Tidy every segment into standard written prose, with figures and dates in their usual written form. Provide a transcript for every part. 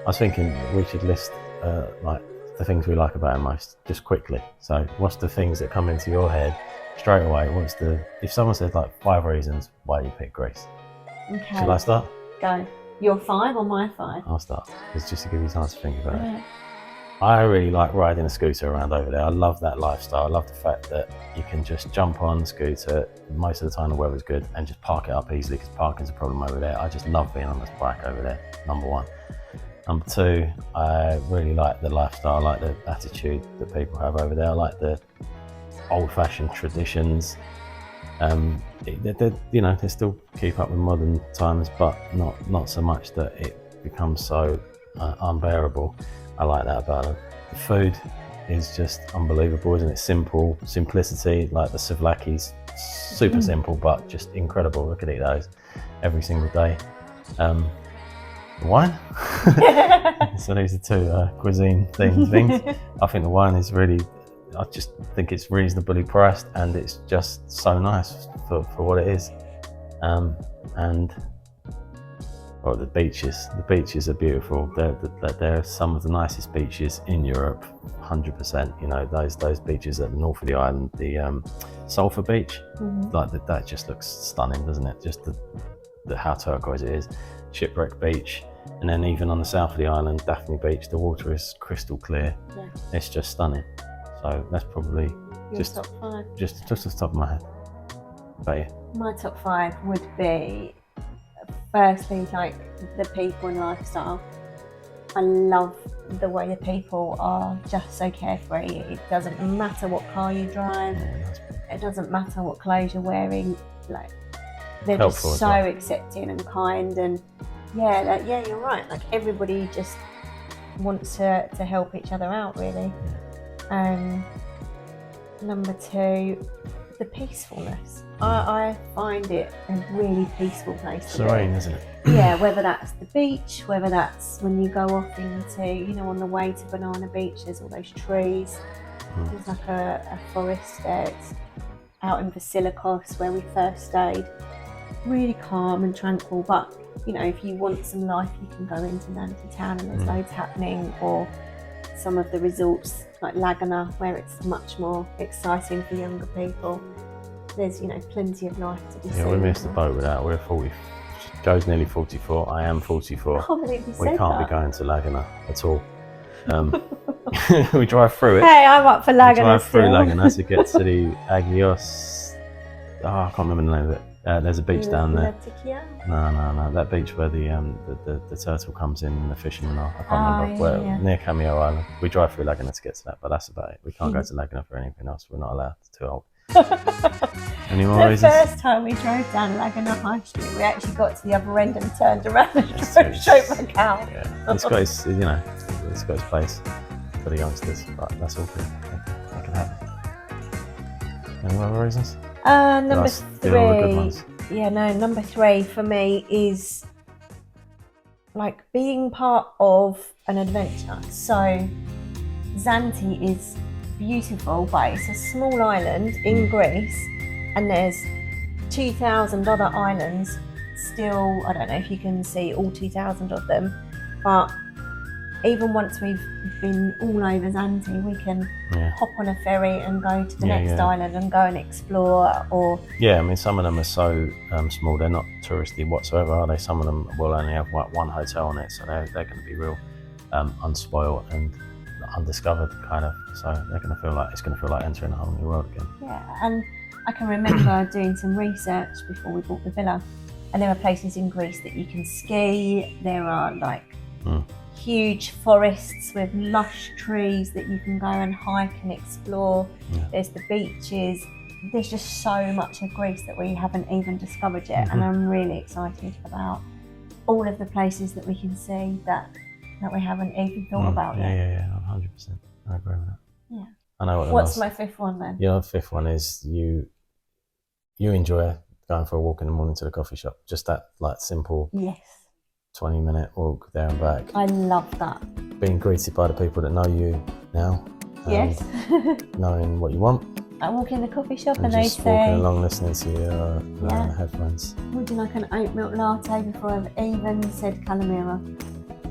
I was thinking we should list like the things we like about it most, just quickly. So what's the things that come into your head straight away? If someone said like 5 reasons why you pick Greece? Okay. Should I start? Go. Your 5 or my 5? I'll start. It's just to give you time to think about it. I really like riding a scooter around over there. I love that lifestyle. I love the fact that you can just jump on the scooter, most of the time the weather's good, and just park it up easily, because parking's a problem over there. I just love being on this bike over there, number 1. Number 2, I really like the lifestyle. I like the attitude that people have over there. I like the old-fashioned traditions. They still keep up with modern times, but not so much that it becomes so unbearable. I like that about them. The food is just unbelievable, isn't it? Simple, simplicity, like the souvlaki's super simple, but just incredible. I could eat those every single day. Wine. So these are 2 cuisine things. I think the wine is I just think it's reasonably priced, and it's just so nice for what it is. The beaches are beautiful. They're some of the nicest beaches in Europe, 100%. You know, those beaches at the north of the island, the Sulphur Beach, that just looks stunning, doesn't it? Just how turquoise it is. Shipwreck Beach, and then even on the south of the island, Daphne Beach, the water is crystal clear. Yeah. It's just stunning. So that's probably your top 5. Just off the top of my head. About you? My top 5 would be, firstly, like the people and lifestyle. I love the way the people are just so carefree. It doesn't matter what car you drive. It doesn't matter what clothes you're wearing. Like, they're helpful, just so accepting and kind, and you're right. Like, everybody just wants to help each other out, really. Number 2, the peacefulness. I find it a really peaceful place to serene, isn't it? Yeah, whether that's the beach, whether that's when you go off into, on the way to Banana Beach, there's all those trees. There's like a forest there. It's out in Basilikos where we first stayed. Really calm and tranquil, but if you want some life, you can go into Nanty town and there's loads happening, or some of the resorts like Laguna, where it's much more exciting for younger people. There's plenty of life to be seen. Yeah, we missed the boat with that. We're 40. Joe's nearly 44. I am 44. We can't be going to Laguna at all. We drive through it. Hey, I'm up for Laguna. We drive through Laguna to get to the Agios. I can't remember the name of it. There's a beach down there. No. That beach where the turtle comes in and the fishermen are. I can't remember. Near Cameo Island. We drive through Laguna to get to that, but that's about it. We can't go to Laguna for anything else. We're not allowed. It's too old. Any more reasons? The first time we drove down Laguna High Street, we actually got to the other end and turned around and drove straight back out. Yeah, it's got its, it's got its place for the youngsters, but that's all good. That can happen. Any other reasons? Number 3. Number 3 for me is like being part of an adventure. So Zante is beautiful, but it's a small island in Greece, and there's 2,000 other islands still. I don't know if you can see all 2,000 of them, but even once we've been all over Zante, we can hop on a ferry and go to the next island and go and explore. Or some of them are so small, they're not touristy whatsoever, are they? Some of them will only have one hotel on it, so they're going to be real unspoiled and undiscovered, kind of. So they're going to feel like entering a whole new world again. Yeah, and I can remember doing some research before we bought the villa, and there are places in Greece that you can ski. There are like huge forests with lush trees that you can go and hike and explore. There's the beaches. There's just so much of Greece that we haven't even discovered yet, and I'm really excited about all of the places that we can see that we haven't even thought about yet. Yeah, 100%. I agree with that. Yeah. I know what's my 5th one then? Your 5th one is you enjoy going for a walk in the morning to the coffee shop. Just that like simple 20-minute walk there and back. I love that. Being greeted by the people that know you now. Yes. Knowing what you want. I walk in the coffee shop and they just say, walking along listening to your headphones. Would you like an oat milk latte before I've even said calamera?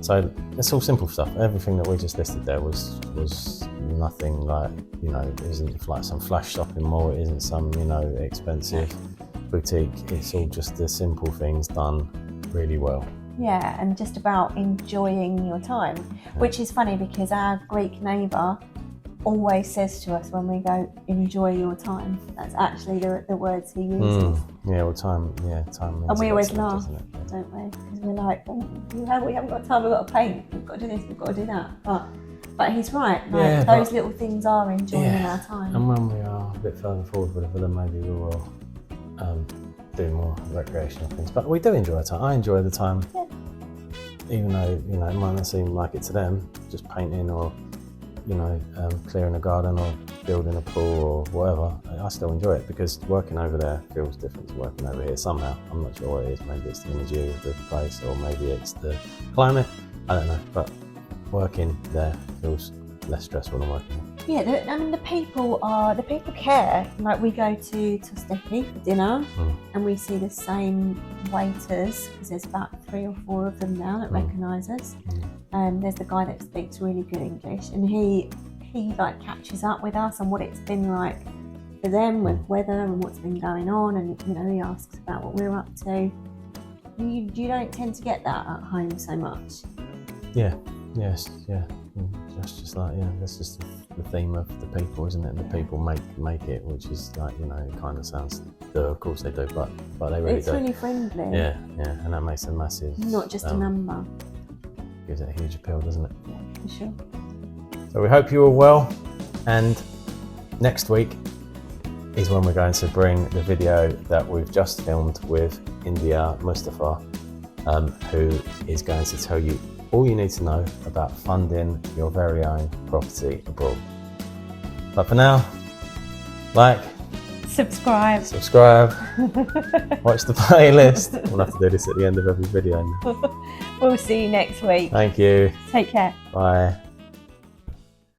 So it's all simple stuff. Everything that we just listed there was nothing like, you know, it isn't like some flash shopping mall, it isn't some, you know, expensive boutique. It's all just the simple things done really well. Yeah, and just about enjoying your time, which is funny because our Greek neighbour always says to us when we go, enjoy your time. That's actually the words he uses. Yeah, well, time means and we always much, laugh, don't we? Because we're like, oh, we haven't got time, we've got to paint, we've got to do this, we've got to do that. But he's right, like, those little things are enjoying our time. And when we are a bit further forward with it, then maybe we will do more recreational things. But we do enjoy our time. I enjoy the time, even though, you know, it might not seem like it to them, just painting or, you know, clearing a garden or building a pool or whatever. I still enjoy it because working over there feels different to working over here somehow. I'm not sure what it is. Maybe it's the energy of the place, or maybe it's the climate. I don't know. But working there feels less stressful than working here. Yeah, I mean the people care. Like we go to Tostechi for dinner, and we see the same waiters because there's about 3 or 4 of them now that recognise us. There's the guy that speaks really good English, and he like catches up with us on what it's been like for them with weather and what's been going on, and you know he asks about what we're up to. You don't tend to get that at home so much. That's just like, that's just the theme of the people, isn't it? The people make it, which is like, you know, it kind of sounds, of course they do, but they really do. It's really friendly. Yeah, and that makes a massive... Not just a number. Gives it a huge appeal, doesn't it? Yeah, for sure. So we hope you're all well, and next week is when we're going to bring the video that we've just filmed with India Mustafa, who is going to tell you all you need to know about funding your very own property abroad. But for now, like, subscribe, watch the playlist. We'll have to do this at the end of every video now. We'll see you next week. Thank you. Take care. Bye.